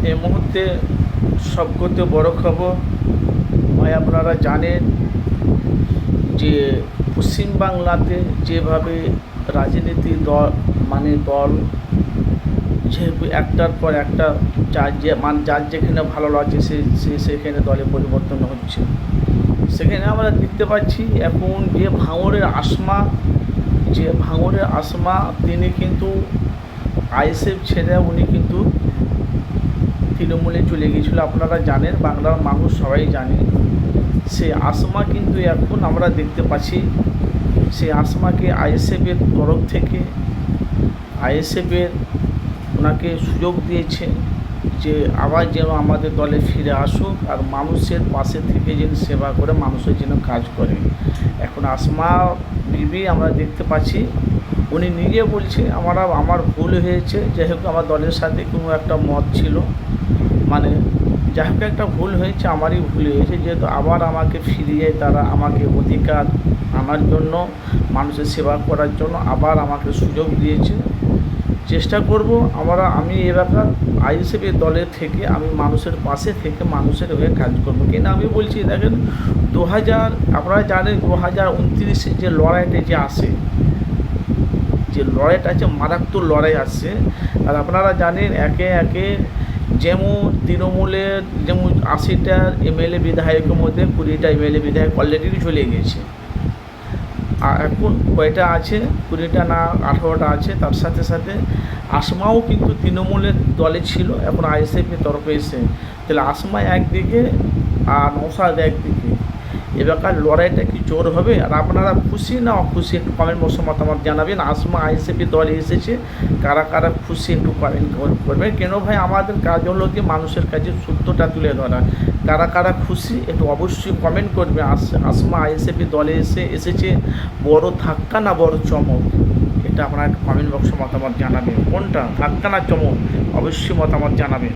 এই মুহূর্তে সবথেকে বড় খবর, ভাই আপনারা জানেন যে পশ্চিমবাংলাতে যেভাবে রাজনীতি দল দল যে একটার পর একটা যার যেখানে ভালো লাগছে সেখানে দলে পরিবর্তন হচ্ছে। সেখানে আমরা দেখতে পাচ্ছি এখন ভাঙড়ের আসমা তিনি কিন্তু আইএসএফ ছেড়ে উনি কিন্তু তৃণমূলে চলে গিয়েছিল। আপনারা জানেন, বাংলার মানুষ সবাই জানে। সেই আসমা কিন্তু এখন আমরা দেখতে পাচ্ছি সেই আসমাকে আইএসএফের তরফ থেকে ওনাকে সুযোগ দিয়েছে যে আবার যেন আমাদের দলে ফিরে আসুক আর মানুষের পাশে থেকে যেন সেবা করে মানুষের যেন কাজ করে। এখন আসমা বিবি আমরা দেখতে পাচ্ছি উনি নিজে বলছে আমার ভুল হয়েছে, যাই হোক আমার দলের সাথে কোনো একটা মত ছিল, যাই হোক একটা ভুল হয়েছে, আমারই ভুল হয়েছে, যেহেতু আবার আমাকে ফিরিয়ে তারা আমাকে অধিকার আনার জন্য মানুষের সেবা করার জন্য আবার আমাকে সুযোগ দিয়েছে। চেষ্টা করব আমি এলাকার আইএসএফের দলের থেকে আমি মানুষের পাশে থেকে মানুষের হয়ে কাজ করবো। কিন্তু আমি বলছি দেখেন, আপনারা জানেন 2029 যে লড়াইটা আছে মারাত্মক লড়াই আসছে। আর আপনারা জানেন একে একে যেমন তৃণমূলের 80টা এমএলএ বিধায়কের মধ্যে 20টা এমএলএ বিধায়ক অলরেডি চলে গেছে। আর এখন কয়টা আছে, 20টা না 18টা আছে। তার সাথে সাথে আসমাও কিন্তু তৃণমূলের দলে ছিল, এখন আইএসএফের তরফে এসে, তাহলে আসমা একদিকে আর নওশাদ একদিকে। এবার লড়াইটা কি জোর হবে? আর আপনারা খুশি না অখুশি একটু কমেন্ট বক্সে মতামত জানাবেন। আসমা আইএসএফের দলে এসেছে, কারা কারা খুশি একটু কমেন্ট করবেন। কেন ভাই, আমাদের কাজ হলো কি মানুষের কাছে সত্যটা তুলে ধরা। কারা কারা খুশি একটু অবশ্যই কমেন্ট করবে। আসমা আইএসএফের দলে এসেছে বড় ধাক্কা না বড় চমক, এটা আপনারা একটু কমেন্ট বক্সে মতামত জানাবেন। কোনটা ধাক্কা না চমক, অবশ্যই মতামত জানাবেন।